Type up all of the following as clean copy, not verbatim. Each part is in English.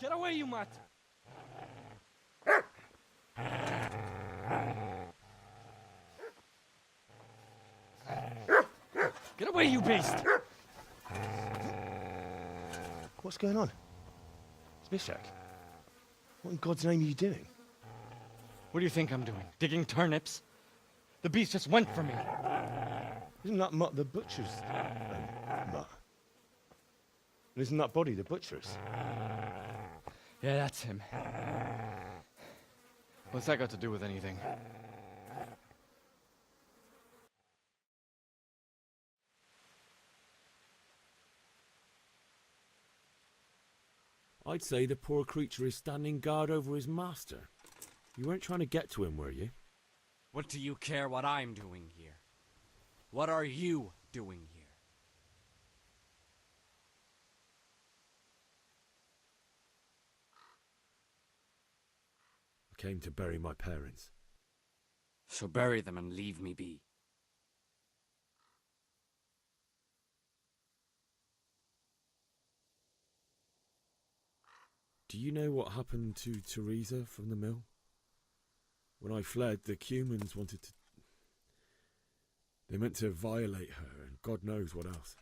Get away, you mutt! Get away, you beast! What's going on? Zbyszek, what in God's name are you doing? What do you think I'm doing? Digging turnips? The beast just went for me. Isn't that Mutt the butcher's Mutt? And isn't that body the butcher's? Yeah, that's him. What's that got to do with anything? I'd say the poor creature is standing guard over his master. You weren't trying to get to him, were you? What do you care what I'm doing here? What are you doing here? I came to bury my parents. So bury them and leave me be. Do you know what happened to Teresa from the mill? When I fled, the humans wanted to... They meant to violate her, and God knows what else.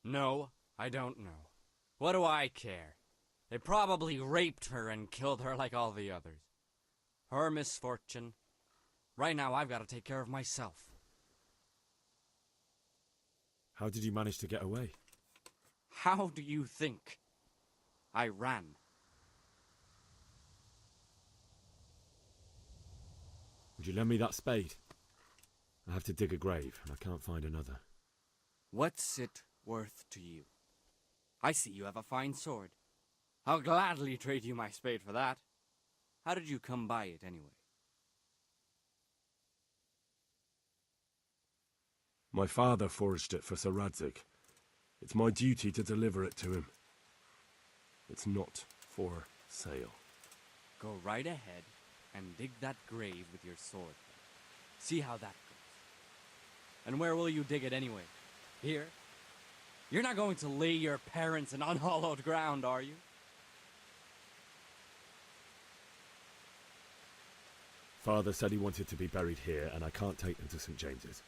No, I don't know. What do I care? They probably raped her and killed her like all the others. Her misfortune. Right now, I've got to take care of myself. How did you manage to get away? How do you think? I ran. Would you lend me that spade? I have to dig a grave, and I can't find another. What's it worth to you? I see you have a fine sword. I'll gladly trade you my spade for that. How did you come by it, anyway? My father forged it for Sir Radzig. It's my duty to deliver it to him. It's not for sale. Go right ahead and dig that grave with your sword. See how that goes. And where will you dig it anyway? Here? You're not going to lay your parents in unhallowed ground, are you? Father said he wanted to be buried here, and I can't take them to St. James's.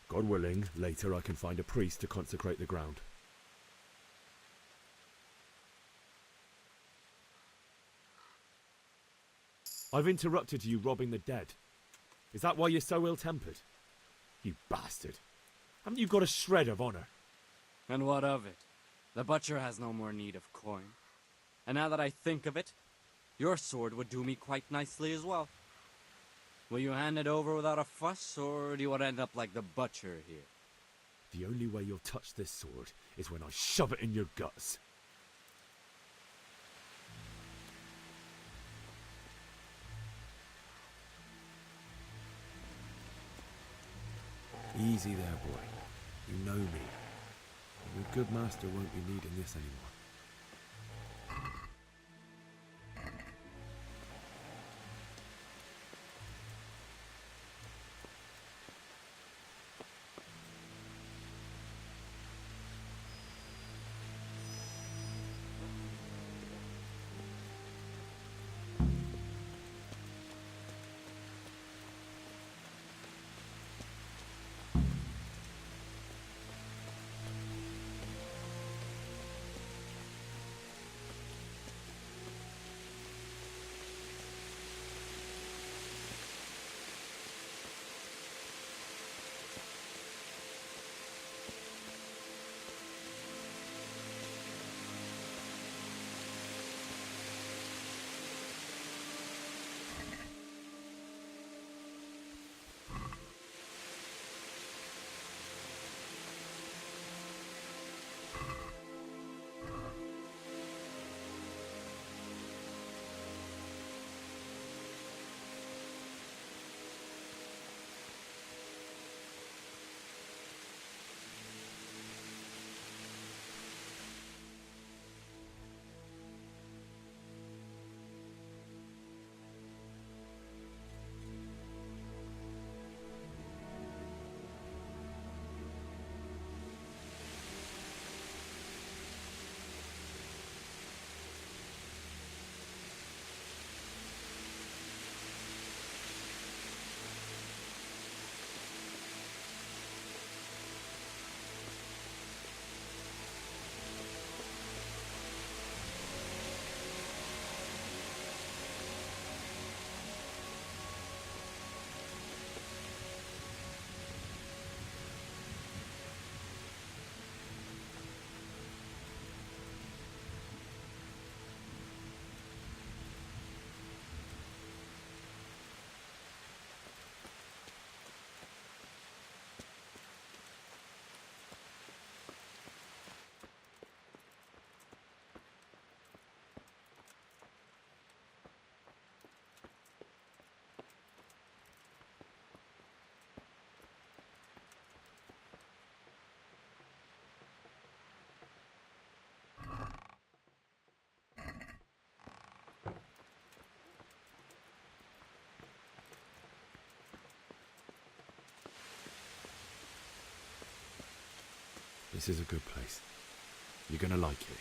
God willing, later I can find a priest to consecrate the ground. I've interrupted you robbing the dead. Is that why you're so ill-tempered? You bastard. Haven't you got a shred of honor? And what of it? The butcher has no more need of coin. And now that I think of it, your sword would do me quite nicely as well. Will you hand it over without a fuss, or do you want to end up like the butcher here? The only way you'll touch this sword is when I shove it in your guts. Easy there, boy. You know me. Your good master won't be needing this anymore. This is a good place. You're gonna like it here.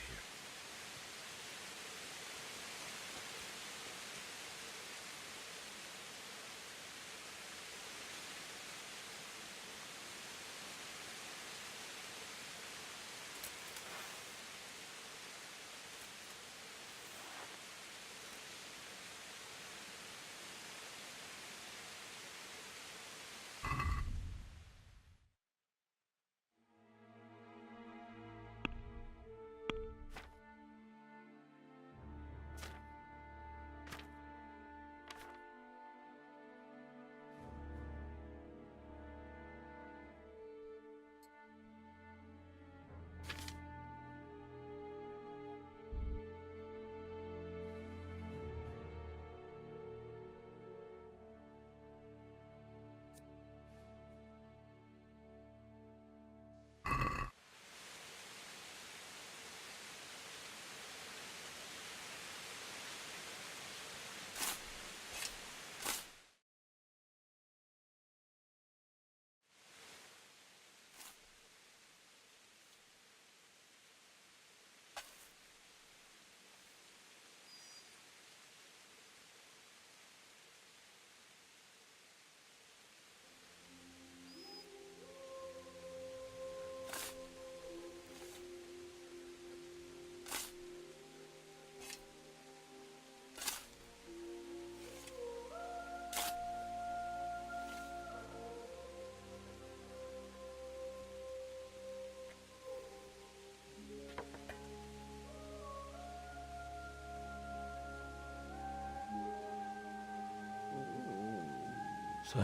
So,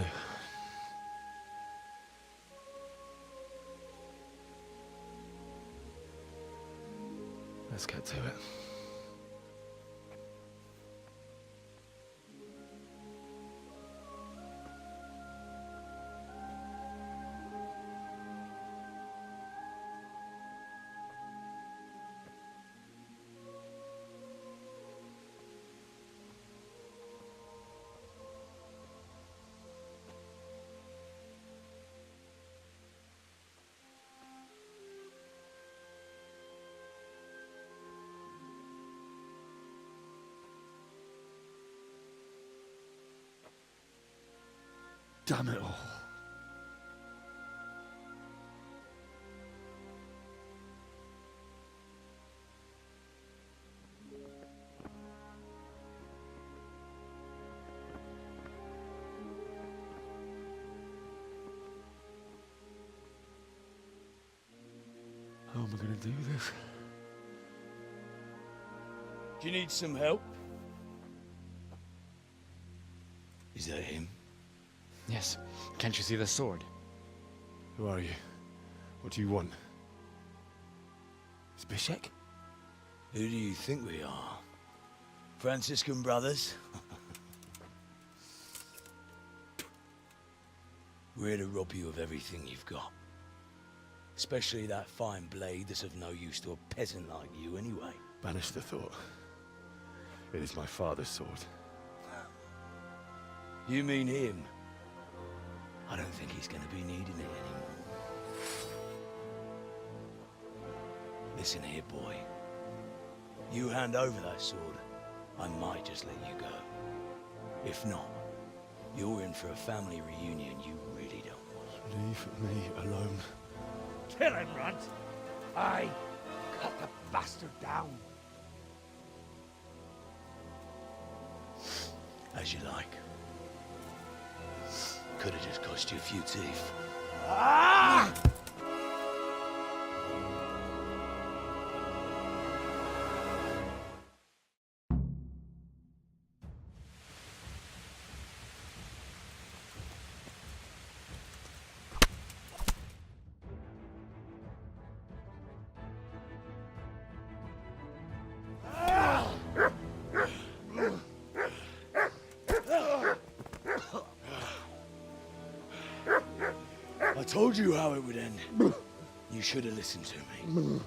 let's get to it. Damn it all. How am I going to do this? Do you need some help? Is that him? Yes. Can't you see the sword? Who are you? What do you want? Is Bishek? Who do you think we are? Franciscan brothers? We're here to rob you of everything you've got. Especially that fine blade that's of no use to a peasant like you anyway. Banish the thought. It is my father's sword. You mean him? I don't think he's gonna be needing it anymore. Listen here, boy. You hand over that sword, I might just let you go. If not, you're in for a family reunion you really don't want. Leave me alone. Kill him, Runt! Aye, cut the bastard down. As you like. Could have just cost you a few teeth. Ah! I told you how it would end. You should have listened to me.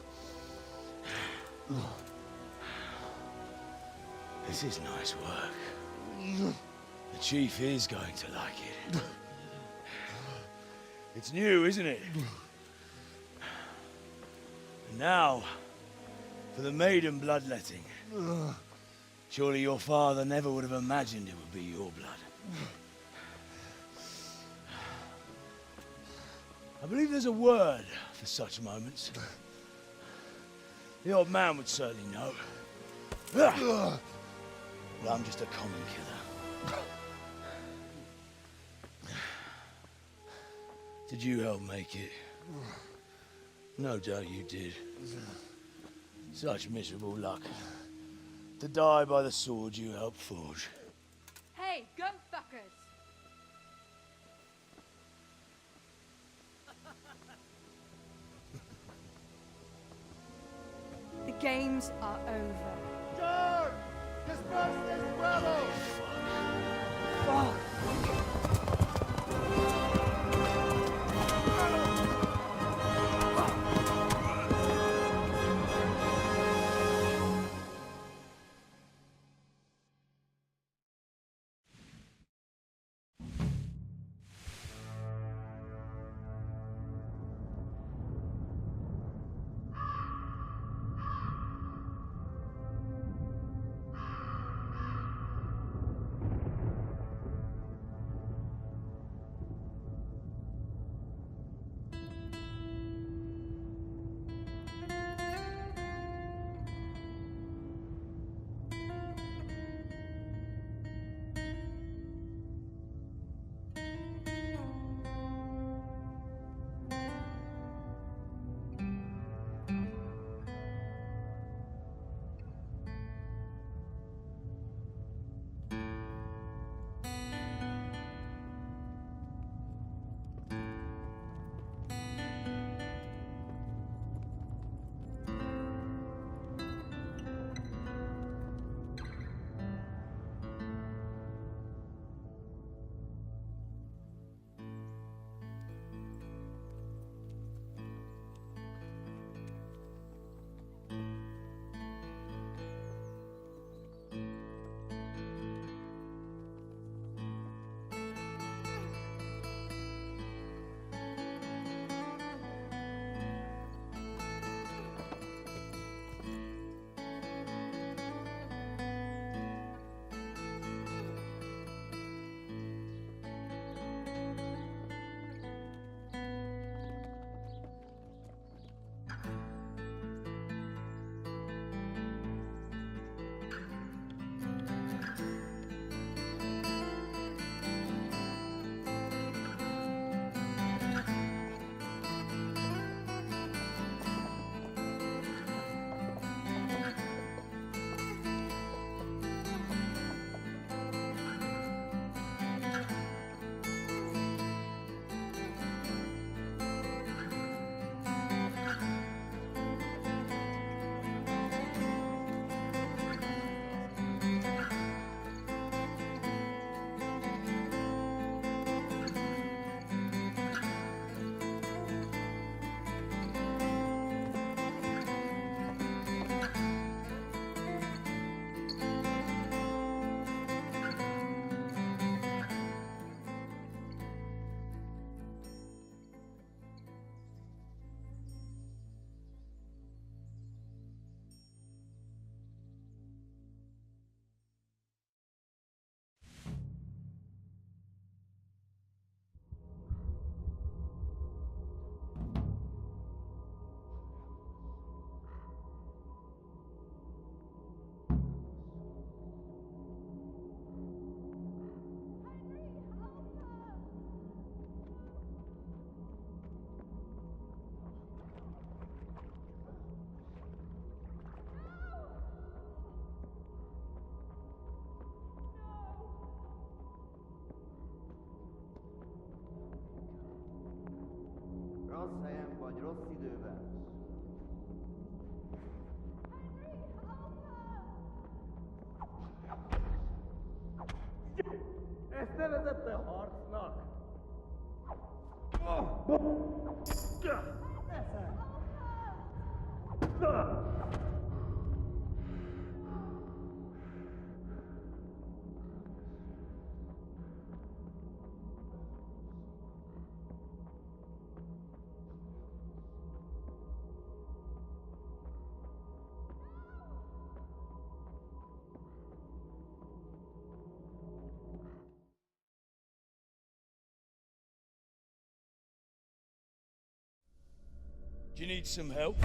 This is nice work. The chief is going to like it. It's new, isn't it? Now, for the maiden bloodletting. Surely your father never would have imagined it would be your blood. I believe there's a word for such moments. The old man would certainly know. Well, I'm just a common killer. Did you help make it? No doubt you did. Such miserable luck. To die by the sword you helped forge. Hey, gunfuckers! The games are over. George! Disperse this rebel! Rossz helyen vagy, rossz időben. Ezt nevezette harcnak! Do you need some help?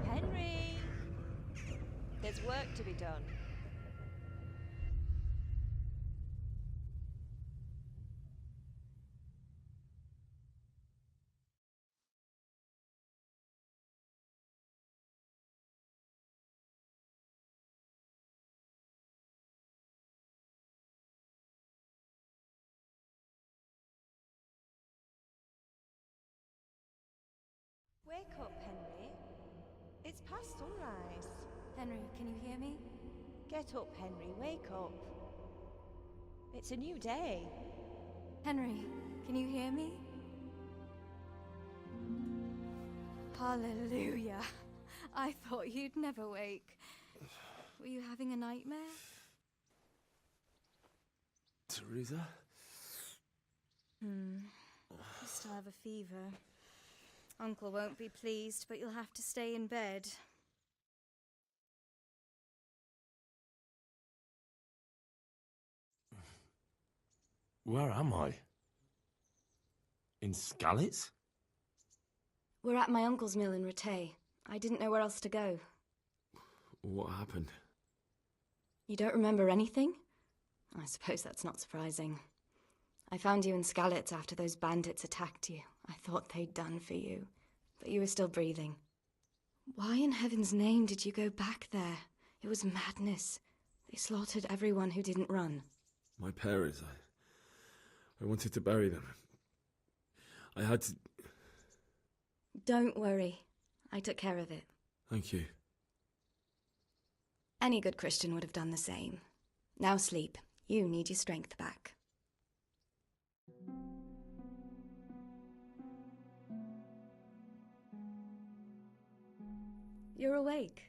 Henry! There's work to be done. Wake up, Henry. It's past sunrise. Henry, can you hear me? Get up, Henry. Wake up. It's a new day. Henry, can you hear me? Hallelujah. I thought you'd never wake. Were you having a nightmare? Teresa? You still have a fever. Uncle won't be pleased, but you'll have to stay in bed. Where am I? In Skalitz? We're at my uncle's mill in Rattay. I didn't know where else to go. What happened? You don't remember anything? I suppose that's not surprising. I found you in Skalitz after those bandits attacked you. I thought they'd done for you, but you were still breathing. Why in heaven's name did you go back there? It was madness. They slaughtered everyone who didn't run. My parents, I wanted to bury them. I had to... Don't worry. I took care of it. Thank you. Any good Christian would have done the same. Now sleep. You need your strength back. You're awake.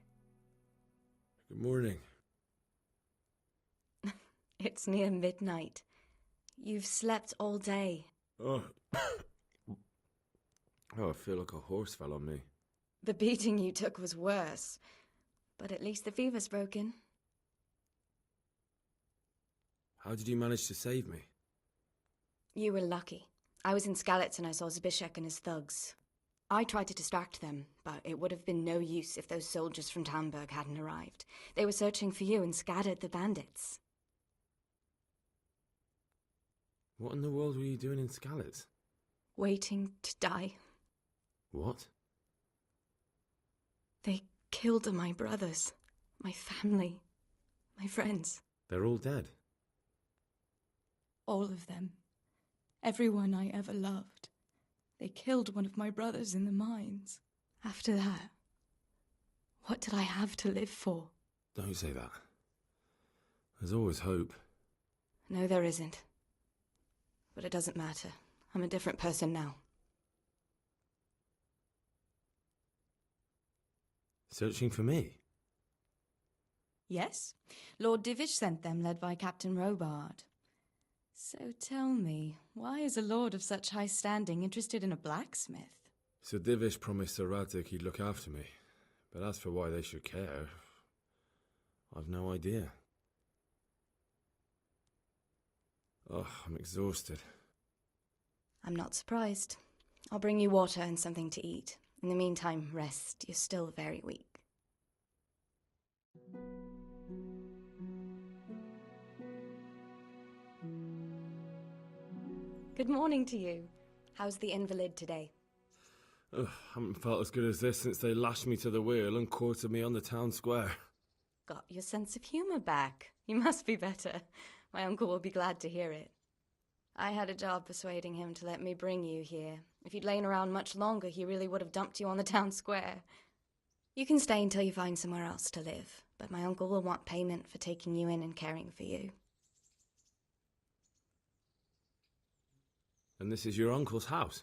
Good morning. It's near midnight. You've slept all day. Oh. Oh, I feel like a horse fell on me. The beating you took was worse. But at least the fever's broken. How did you manage to save me? You were lucky. I was in Skalitz and I saw Zbyszek and his thugs. I tried to distract them, but it would have been no use if those soldiers from Tamburg hadn't arrived. They were searching for you and scattered the bandits. What in the world were you doing in Skalitz? Waiting to die. What? They killed my brothers, my family, my friends. They're all dead. All of them. Everyone I ever loved. They killed one of my brothers in the mines. After that, what did I have to live for? Don't say that. There's always hope. No, there isn't. But it doesn't matter. I'm a different person now. Searching for me? Yes. Lord Divish sent them, led by Captain Robard. So tell me, why is a lord of such high standing interested in a blacksmith? Sir Divish promised Sir Radek he'd look after me. But as for why they should care, I've no idea. Oh, I'm exhausted. I'm not surprised. I'll bring you water and something to eat. In the meantime, rest. You're still very weak. Good morning to you. How's the invalid today? Ugh, haven't felt as good as this since they lashed me to the wheel and quartered me on the town square. Got your sense of humour back. You must be better. My uncle will be glad to hear it. I had a job persuading him to let me bring you here. If you'd lain around much longer, he really would have dumped you on the town square. You can stay until you find somewhere else to live, but my uncle will want payment for taking you in and caring for you. And this is your uncle's house?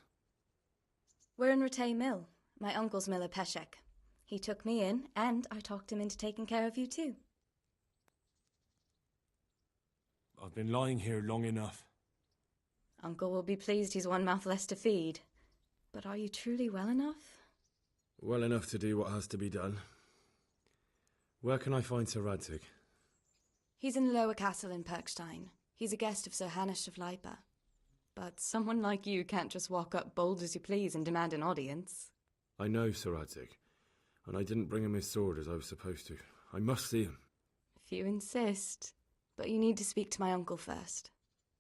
We're in Rattay Mill. My uncle's miller Peshek. He took me in, and I talked him into taking care of you too. I've been lying here long enough. Uncle will be pleased he's one mouth less to feed. But are you truly well enough? Well enough to do what has to be done. Where can I find Sir Radzig? He's in the Lower Castle in Perkstein. He's a guest of Sir Hanush of Leipa. But someone like you can't just walk up bold as you please and demand an audience. I know Sir Radzig, and I didn't bring him his sword as I was supposed to. I must see him. If you insist. But you need to speak to my uncle first.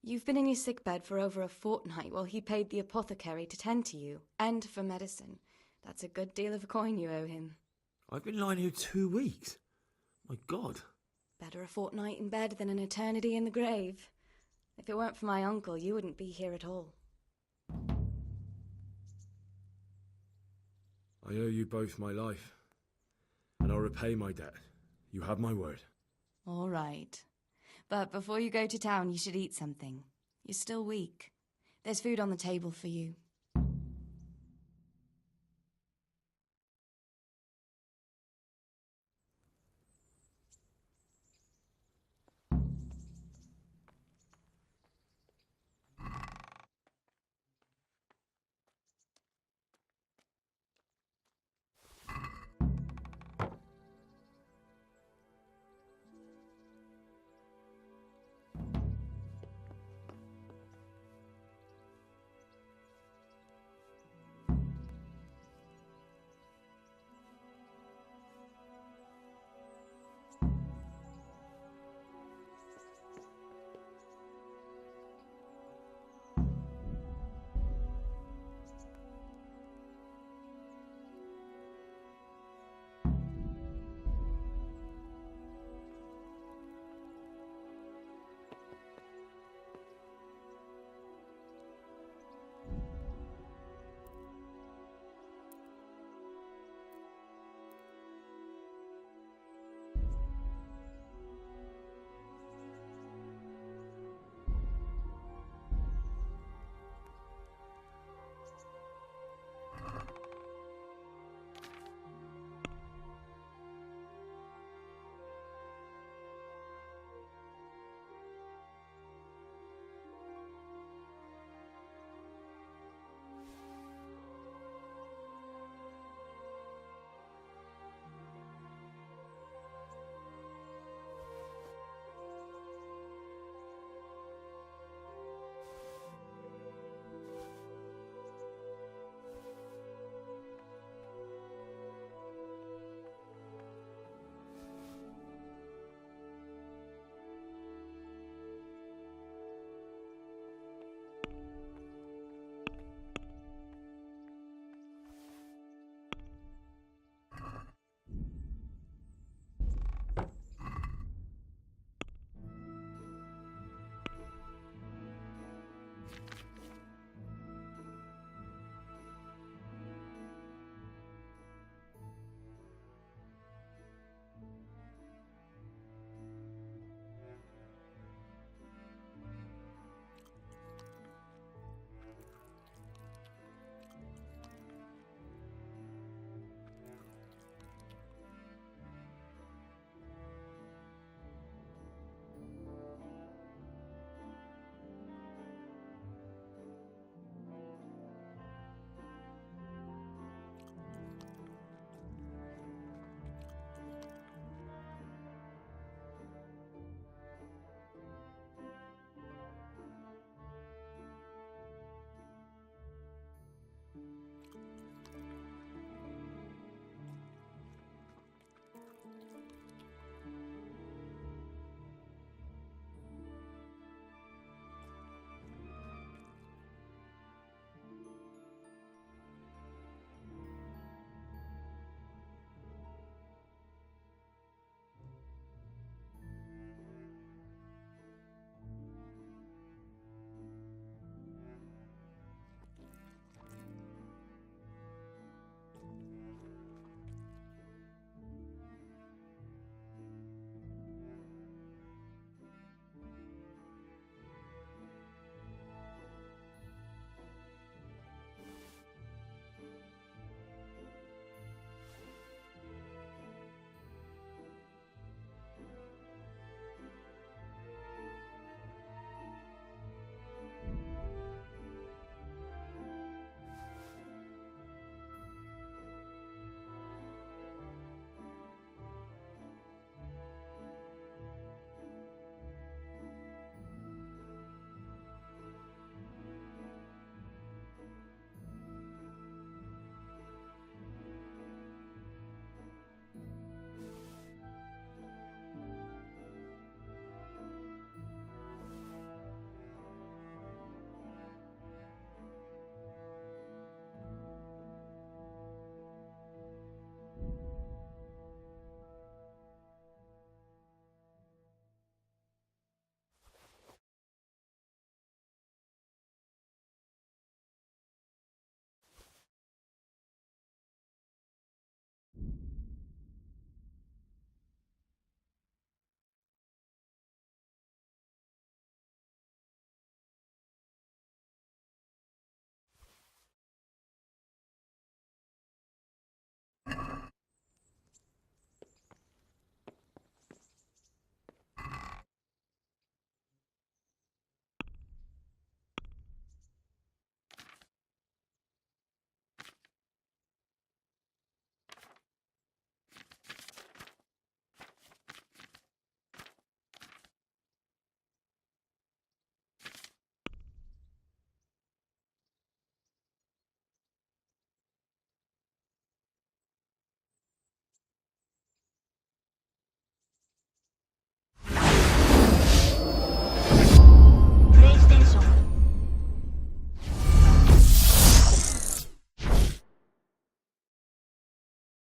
You've been in your sickbed for over a fortnight while he paid the apothecary to tend to you, and for medicine. That's a good deal of coin you owe him. I've been lying here 2 weeks. My God. Better a fortnight in bed than an eternity in the grave. If it weren't for my uncle, you wouldn't be here at all. I owe you both my life, and I'll repay my debt. You have my word. All right. But before you go to town, you should eat something. You're still weak. There's food on the table for you.